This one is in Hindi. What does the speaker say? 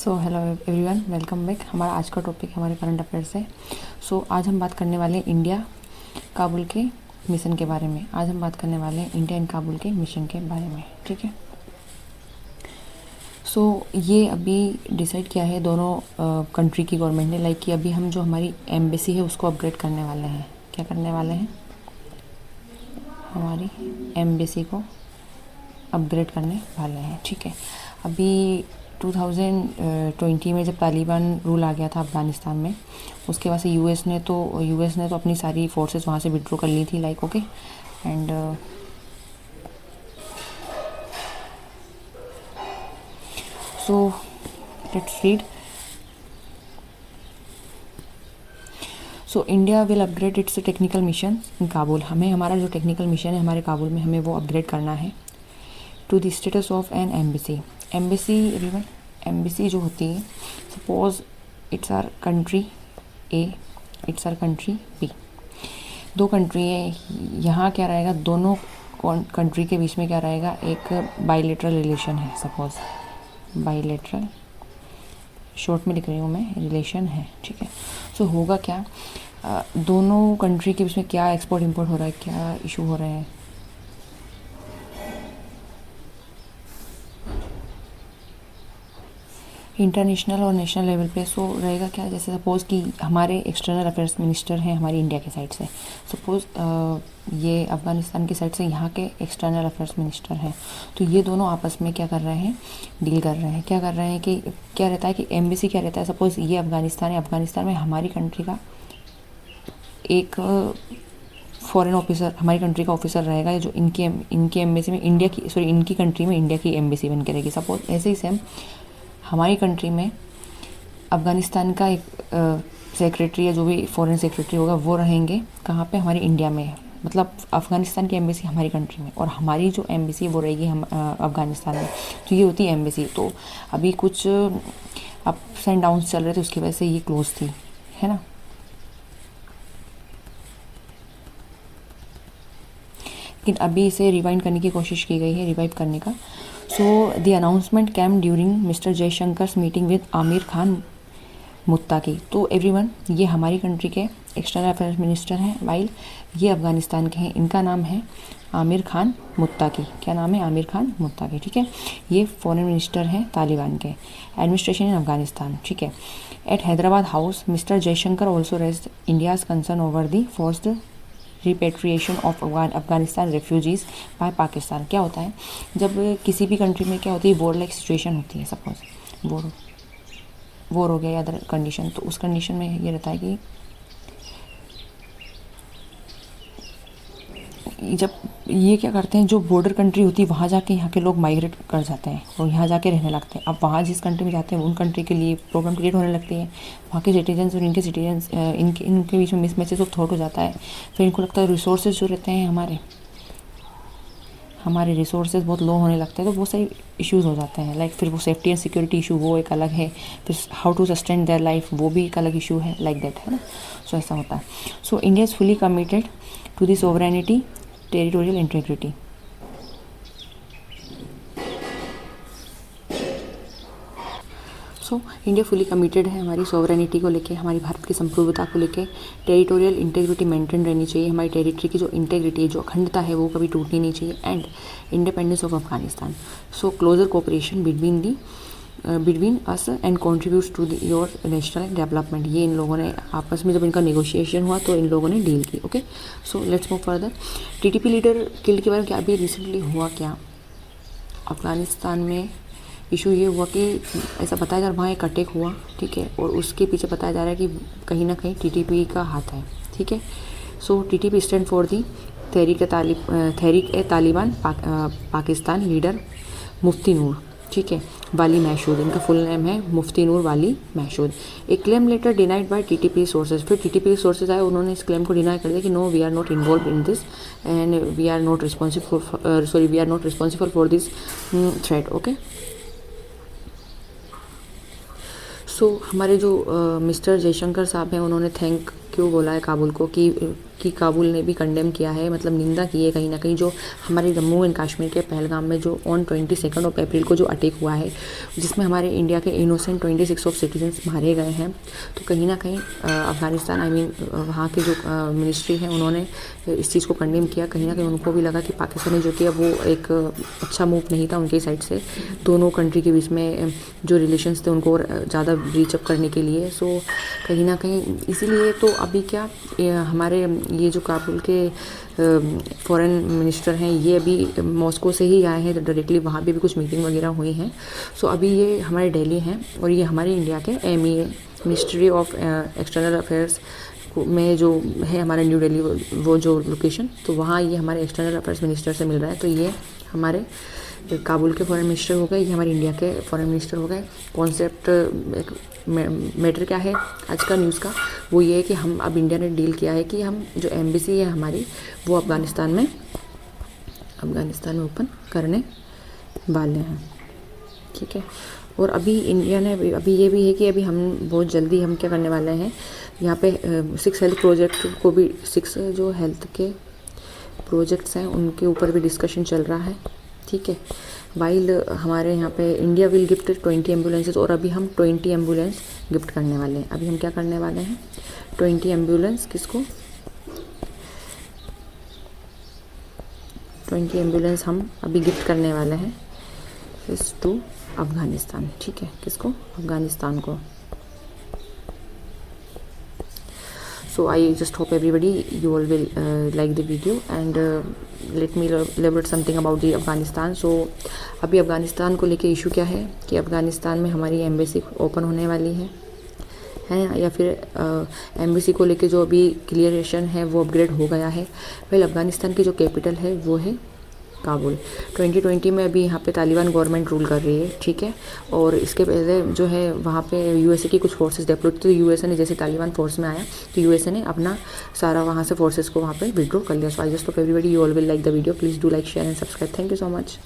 So hello everyone, welcome back. हमारा आज का टॉपिक हमारे करंट अफेयर्स है। आज हम बात करने वाले हैं इंडिया काबुल के मिशन के बारे में। आज हम बात करने वाले हैं इंडिया एंड काबुल के मिशन के बारे में, ठीक है। ये अभी डिसाइड किया है दोनों कंट्री की गवर्नमेंट ने, लाइक कि अभी हम जो हमारी एम्बेसी है उसको अपग्रेड करने वाले हैं। क्या करने वाले हैं? हमारी एम्बेसी को अपग्रेड करने वाले हैं, ठीक है। अभी 2020 में जब तालिबान रूल आ गया था अफ़गानिस्तान में, उसके बाद से यूएस ने तो अपनी सारी फोर्सेस वहाँ से विड्रॉ कर ली थी, like okay. And let's read. India will upgrade its technical mission in Kabul. हमें हमारा जो टेक्निकल मिशन है हमारे काबुल में, हमें वो अपग्रेड करना है to the status of an embassy. Embassy जो होती है, suppose it's our country A, it's our country B. दो कंट्री है, यहाँ क्या रहेगा, दोनों कंट्री के बीच में क्या रहेगा, एक बायलैटरल रिलेशन है। सपोज बायलैटरल, शॉर्ट में लिख रही हूँ मैं, रिलेशन है, ठीक है। होगा क्या, दोनों कंट्री के बीच में क्या एक्सपोर्ट इंपोर्ट हो रहा है, क्या इशू हो रहे हैं, इंटरनेशनल और नेशनल लेवल पे। रहेगा क्या, जैसे सपोज़ कि हमारे एक्सटर्नल अफेयर्स मिनिस्टर हैं हमारी इंडिया के साइड से, सपोज़ ये अफ़गानिस्तान की साइड से यहाँ के एक्सटर्नल अफेयर्स मिनिस्टर हैं, तो ये दोनों आपस में क्या कर रहे हैं, डील कर रहे हैं। क्या कर रहे हैं कि क्या रहता है कि एम्बेसी क्या रहता है, सपोज़ ये अफ़गानिस्तान है, अफ़गानिस्तान में हमारी कंट्री का एक फॉरेन ऑफिसर, हमारी कंट्री का ऑफिसर रहेगा, जो इनकी एम्बेसी में इनकी कंट्री में इंडिया की एम्बेसी बन के रहेगी। सपोज ऐसे ही सेम हमारी कंट्री में अफ़गानिस्तान का एक सेक्रेटरी या जो भी फॉरेन सेक्रेटरी होगा वो रहेंगे कहाँ पे, हमारी इंडिया में। मतलब अफ़गानिस्तान की एम्बेसी हमारी कंट्री में और हमारी जो एम्बेसी वो रहेगी हम अफ़गानिस्तान में। तो ये होती है एम्बेसी। तो अभी कुछ अप्स एंड डाउन्स चल रहे थे, उसकी वजह से ये क्लोज थी, है ना। लेकिन अभी इसे रिवाइंड करने की कोशिश की गई है, रिवाइव करने का। The announcement came during mister Jaishankar's meeting with Amir Khan Muttaqi. तो एवरीवन, ये हमारी कंट्री के एक्सटर्नल अफेयर्स मिनिस्टर हैं, वाइल ये अफ़गानिस्तान के हैं। इनका नाम है आमिर खान मुत्ताकी। क्या नाम है? आमिर खान मुत्ताकी, ठीक है। ये फॉरेन मिनिस्टर हैं तालिबान के, एडमिनिस्ट्रेशन इन अफ़गानिस्तान, ठीक है। At Hyderabad house mister Jaishankar also raised India's concern over the forced repatriation of Afghanistan refugees by Pakistan. क्या होता है, जब किसी भी कंट्री में क्या होती है, वॉर लाइक सिचुएशन होती है, सपोज वॉर हो गया या अदर कंडीशन, तो उस कंडीशन में ये रहता है कि जब ये क्या करते हैं, जो बॉर्डर कंट्री होती है वहाँ जाके यहाँ के लोग माइग्रेट कर जाते हैं और यहाँ जाके रहने लगते हैं। अब वहाँ जिस कंट्री में जाते हैं उन कंट्री के लिए प्रॉब्लम क्रिएट होने लगती है। वहाँ के सिटीजन्स और इनके सिटीजन्स इनके बीच में मिसमैचेस ऑफ थॉट हो जाता है। फिर इनको लगता है रिसोर्सेज जो रहते हैं हमारे रिसोर्सेज बहुत लो होने लगते हैं, तो बहुत सारे इश्यूज़ हो जाते हैं। लाइक फिर वो सेफ्टी एंड सिक्योरिटी इशू वो एक अलग है, फिर how to sustain their life वो भी एक अलग इशू है, लाइक दैट, है ना। ऐसा होता है। India is fully committed to the sovereignty, territorial integrity. India fully committed है हमारी सोवरेनिटी को लेके, हमारी भारत की संप्रभुता को लेके। टेरिटोरियल इंटीग्रिटी मेंटेन रहनी चाहिए, हमारी टेरिटरी की जो इंटीग्रिटी है, जो अखंडता है, वो कभी टूटनी नहीं चाहिए। And independence of Afghanistan. Closer cooperation between us and contributes to your national development. ये इन लोगों ने आपस में जब इनका नेगोशिएशन हुआ तो इन लोगों ने डील की, okay. Let's move further. TTP leader killed के बारे में क्या अभी रिसेंटली हुआ, क्या अफ़गानिस्तान में इशू ये हुआ कि ऐसा बताया जा रहा है वहाँ एक अटैक हुआ, ठीक है, और उसके पीछे बताया जा रहा है कि कहीं ना कहीं टीटीपी का हाथ है, ठीक है। TTP stand for the Tehreek e Taliban Pakistan leader Mufti Noor, ठीक है, वाली महशूद। इनका फुल नेम है मुफ्ती नूर वाली महशूद। एक claim letter denied by TTP sources. फिर टीटीपी सोर्सेज आए, उन्होंने इस क्लेम को डिनाई कर दिया कि no, we are not involve in this and we are not responsible for this threat, okay. हमारे जो मिस्टर जयशंकर साहब हैं, उन्होंने थैंक क्यों बोला है काबुल को कि काबुल ने भी कंडेम किया है, मतलब निंदा की है कहीं ना कहीं जो हमारे जम्मू एंड कश्मीर के पहलगाम में जो ऑन 22 अप्रैल को जो अटैक हुआ है, जिसमें हमारे इंडिया के इनोसेंट 26 ऑफ सिटीजन्स मारे गए हैं। तो कहीं ना कहीं अफ़गानिस्तान वहाँ के जो मिनिस्ट्री है उन्होंने इस चीज़ को कंडेम किया। कहीं ना कहीं उनको भी लगा कि पाकिस्तान ने जो किया वो एक अच्छा मूव नहीं था उनकी साइड से, दोनों कंट्री के बीच में जो रिलेशंस थे उनको ज़्यादा ब्रीचअप करने के लिए। सो कहीं ना कहीं इसीलिए तो अभी क्या हमारे ये जो काबुल के फॉरेन मिनिस्टर हैं ये अभी मॉस्को से ही आए हैं, तो डायरेक्टली वहाँ पे भी कुछ मीटिंग वगैरह हुई हैं। सो अभी ये हमारे दिल्ली हैं और ये हमारे इंडिया के MEA ministry of external affairs में जो है हमारा न्यू दिल्ली वो जो लोकेशन, तो वहाँ ये हमारे एक्सटर्नल अफेयर्स मिनिस्टर से मिल रहा है। तो ये हमारे काबुल के फॉरेन मिनिस्टर हो गए, ये हमारे इंडिया के फॉरेन मिनिस्टर हो गए। कॉन्सेप्ट एक मैटर क्या है आज का न्यूज़ का, वो ये है कि हम अब इंडिया ने डील किया है कि हम जो एम्बेसी है हमारी वो अफ़गानिस्तान में ओपन करने वाले हैं, ठीक है। और अभी इंडिया ने अभी ये भी है कि अभी हम बहुत जल्दी हम क्या करने वाले हैं, यहाँ पे 6 हेल्थ प्रोजेक्ट को भी 6 जो हेल्थ के प्रोजेक्ट्स हैं उनके ऊपर भी डिस्कशन चल रहा है, ठीक है। वाइल हमारे यहाँ पे इंडिया विल गिफ्ट 20 एम्बुलेंसेज, और अभी हम 20 एम्बुलेंस गिफ्ट करने वाले हैं। अभी हम क्या करने वाले हैं, 20 एम्बुलेंस किसको, 20 एम्बुलेंस हम अभी गिफ्ट करने वाले हैं इस टू अफ़गानिस्तान, ठीक है। किसको, अफ़गानिस्तान को। So I just hope everybody you all will like the video and let me elaborate something about the Afghanistan. So अभी अफ़गानिस्तान को लेके इशू क्या है कि अफ़गानिस्तान में हमारी एम्बेसी ओपन होने वाली है या फिर एम्बेसी को लेके जो अभी क्लियरेशन है वो अपग्रेड हो गया है। वेल अफ़गानिस्तान की जो कैपिटल है वो है काबुल। 2020 में अभी यहाँ पे तालिबान गवर्नमेंट रूल कर रही है, ठीक है। और इसके पहले जो है वहाँ पे USA की कुछ फोर्सेस डेप्लॉयड, तो USA ने जैसे तालिबान फोर्स में आया तो USA ने अपना सारा वहाँ से फोर्सेस को वहाँ पे विड्रॉ कर लिया। So I just hope everybody you all will like the video, please do like share and subscribe. Thank you so much.